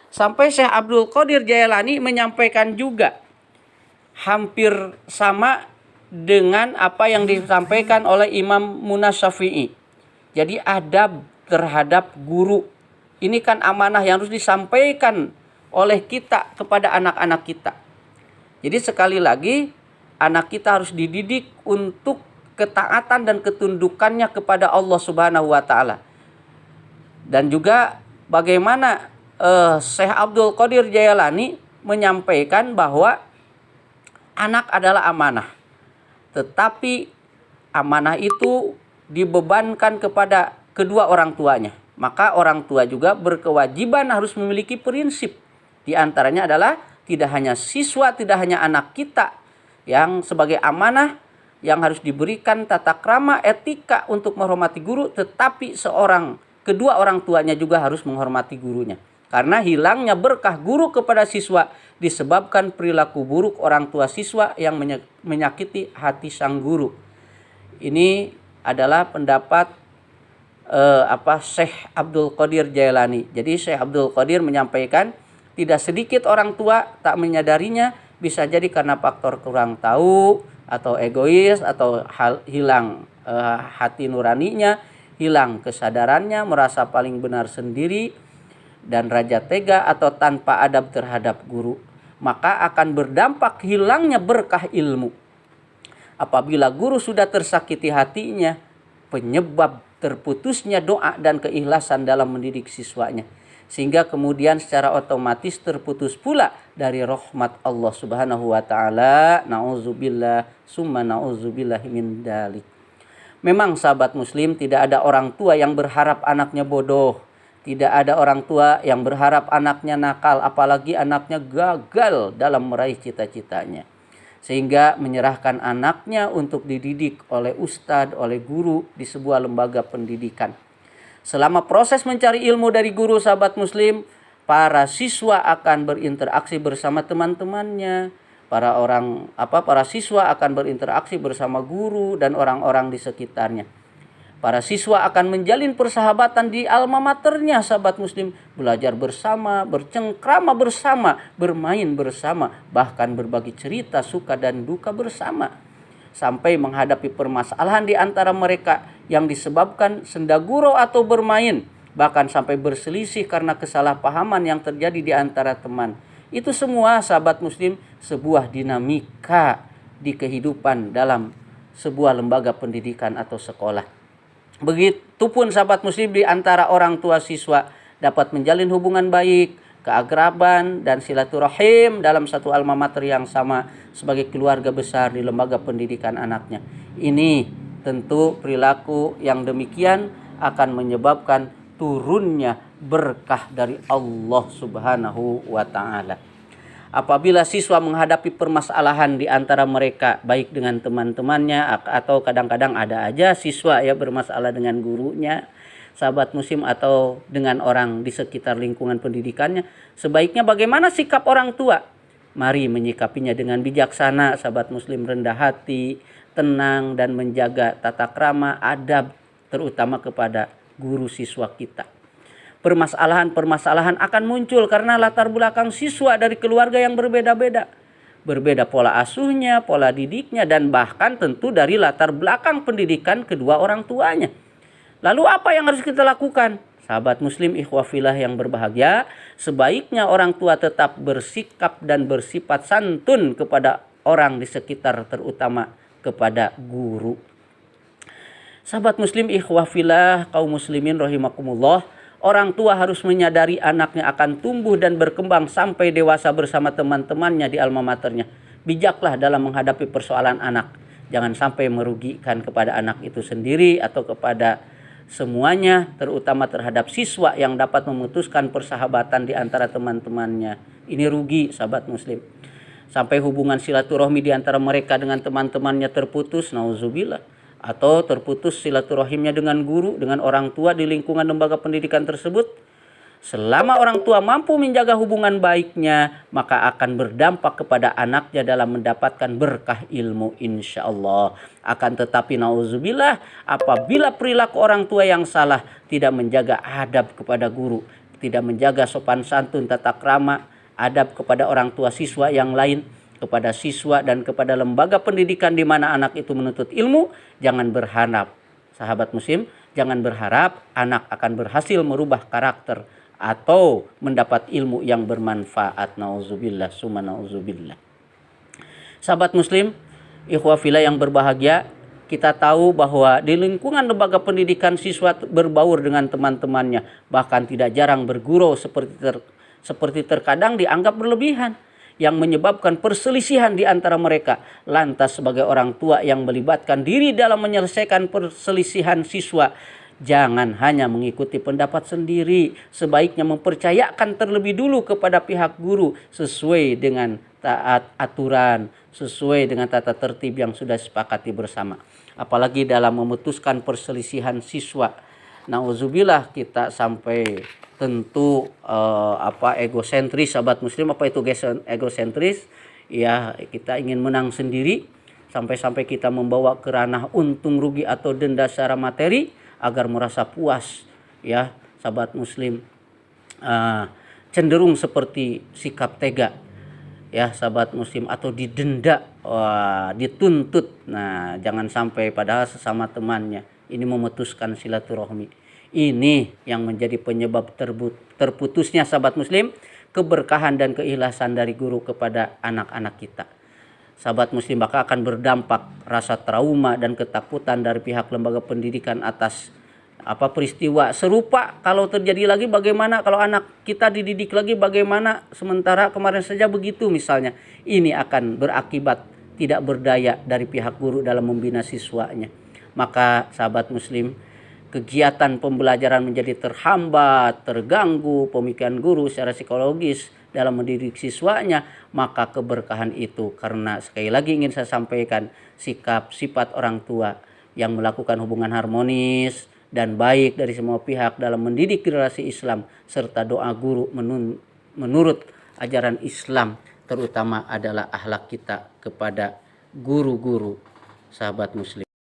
Sampai Syekh Abdul Qadir Jailani menyampaikan juga hampir sama dengan apa yang disampaikan oleh Imam Munas Syafi'i. Jadi adab terhadap guru ini kan amanah yang harus disampaikan oleh kita kepada anak-anak kita. Jadi sekali lagi anak kita harus dididik untuk ketaatan dan ketundukannya kepada Allah Subhanahu wa taala. Dan juga bagaimana Syekh Abdul Qadir Jailani menyampaikan bahwa anak adalah amanah. Tetapi amanah itu dibebankan kepada kedua orang tuanya. Maka orang tua juga berkewajiban harus memiliki prinsip. Di antaranya adalah tidak hanya siswa, tidak hanya anak kita yang sebagai amanah yang harus diberikan tata krama etika untuk menghormati guru, tetapi kedua orang tuanya juga harus menghormati gurunya. Karena hilangnya berkah guru kepada siswa disebabkan perilaku buruk orang tua siswa yang menyakiti hati sang guru. Ini adalah pendapat Syekh Abdul Qadir Jailani. Jadi Syekh Abdul Qadir menyampaikan tidak sedikit orang tua tak menyadarinya, bisa jadi karena faktor kurang tahu atau egois atau hilang hati nuraninya, hilang kesadarannya, merasa paling benar sendiri dan raja tega atau tanpa adab terhadap guru. Maka akan berdampak hilangnya berkah ilmu. Apabila guru sudah tersakiti hatinya, penyebab terputusnya doa dan keikhlasan dalam mendidik siswanya. Sehingga kemudian secara otomatis terputus pula dari rahmat Allah Subhanahu wa taala. Nauzubillah summa nauzubillah min dzalik. Memang sahabat muslim, tidak ada orang tua yang berharap anaknya bodoh. Tidak ada orang tua yang berharap anaknya nakal, apalagi anaknya gagal dalam meraih cita-citanya. Sehingga menyerahkan anaknya untuk dididik oleh ustadz, oleh guru di sebuah lembaga pendidikan. Selama proses mencari ilmu dari guru, sahabat muslim, para siswa akan berinteraksi bersama teman-temannya. Para siswa akan berinteraksi bersama guru dan orang-orang di sekitarnya. Para siswa akan menjalin persahabatan di alma maternya, sahabat muslim. Belajar bersama, bercengkrama bersama, bermain bersama, bahkan berbagi cerita suka dan duka bersama. Sampai menghadapi permasalahan di antara mereka yang disebabkan senda gurau atau bermain. Bahkan sampai berselisih karena kesalahpahaman yang terjadi di antara teman. Itu semua, sahabat muslim, sebuah dinamika di kehidupan dalam sebuah lembaga pendidikan atau sekolah. Begitupun sahabat muslim di antara orang tua siswa dapat menjalin hubungan baik, keakraban dan silaturahim dalam satu alma mater yang sama sebagai keluarga besar di lembaga pendidikan anaknya. Ini tentu perilaku yang demikian akan menyebabkan turunnya berkah dari Allah Subhanahu wa taala. Apabila siswa menghadapi permasalahan di antara mereka, baik dengan teman-temannya atau kadang-kadang ada aja siswa ya bermasalah dengan gurunya, sahabat muslim, atau dengan orang di sekitar lingkungan pendidikannya, sebaiknya bagaimana sikap orang tua? Mari menyikapinya dengan bijaksana, sahabat muslim, rendah hati, tenang, dan menjaga tata krama, adab, terutama kepada guru siswa kita. Permasalahan-permasalahan akan muncul karena latar belakang siswa dari keluarga yang berbeda-beda. Berbeda pola asuhnya, pola didiknya, dan bahkan tentu dari latar belakang pendidikan kedua orang tuanya. Lalu apa yang harus kita lakukan? Sahabat muslim ikhwafillah yang berbahagia, sebaiknya orang tua tetap bersikap dan bersifat santun kepada orang di sekitar, terutama kepada guru. Sahabat muslim ikhwafillah kaum muslimin rahimakumullah, orang tua harus menyadari anaknya akan tumbuh dan berkembang sampai dewasa bersama teman-temannya di alma maternya. Bijaklah dalam menghadapi persoalan anak. Jangan sampai merugikan kepada anak itu sendiri atau kepada semuanya, terutama terhadap siswa yang dapat memutuskan persahabatan di antara teman-temannya. Ini rugi, sahabat muslim. Sampai hubungan silaturahmi di antara mereka dengan teman-temannya terputus, nauzubillah. Atau terputus silaturahimnya dengan guru, dengan orang tua di lingkungan lembaga pendidikan tersebut. Selama orang tua mampu menjaga hubungan baiknya, maka akan berdampak kepada anaknya dalam mendapatkan berkah ilmu insyaallah. Akan tetapi nauzubillah, apabila perilaku orang tua yang salah, tidak menjaga adab kepada guru, tidak menjaga sopan santun, tata krama, adab kepada orang tua siswa yang lain, kepada siswa dan kepada lembaga pendidikan di mana anak itu menuntut ilmu, jangan berharap, sahabat muslim, jangan berharap anak akan berhasil merubah karakter atau mendapat ilmu yang bermanfaat. Nauzubillah, summa nauzubillah. Sahabat muslim, ikhwah fillah yang berbahagia, kita tahu bahwa di lingkungan lembaga pendidikan siswa berbaur dengan teman-temannya, bahkan tidak jarang bergurau seperti terkadang dianggap berlebihan yang menyebabkan perselisihan di antara mereka. Lantas sebagai orang tua yang melibatkan diri dalam menyelesaikan perselisihan siswa, jangan hanya mengikuti pendapat sendiri, sebaiknya mempercayakan terlebih dulu kepada pihak guru sesuai dengan taat aturan, sesuai dengan tata tertib yang sudah disepakati bersama. Apalagi dalam memutuskan perselisihan siswa, nauzubillah kita sampai tentu egosentris, sahabat muslim. Apa itu egosentris? Ya, kita ingin menang sendiri, sampai-sampai kita membawa ke ranah untung rugi atau denda secara materi agar merasa puas, ya sahabat muslim. Cenderung seperti sikap tega, ya sahabat muslim, atau didenda, dituntut. Nah, jangan sampai padahal sesama temannya ini memutuskan silaturahmi. Ini yang menjadi penyebab terputusnya, sahabat muslim, keberkahan dan keikhlasan dari guru kepada anak-anak kita. Sahabat muslim, maka akan berdampak rasa trauma dan ketakutan dari pihak lembaga pendidikan atas peristiwa serupa. Kalau terjadi lagi bagaimana, kalau anak kita dididik lagi bagaimana, sementara kemarin saja begitu misalnya. Ini akan berakibat tidak berdaya dari pihak guru dalam membina siswanya. Maka sahabat muslim, kegiatan pembelajaran menjadi terhambat, terganggu, pemikiran guru secara psikologis dalam mendidik siswanya, maka keberkahan itu, karena sekali lagi ingin saya sampaikan, sifat orang tua yang melakukan hubungan harmonis dan baik dari semua pihak dalam mendidik generasi Islam, serta doa guru menurut ajaran Islam, terutama adalah akhlak kita kepada guru-guru, sahabat muslim.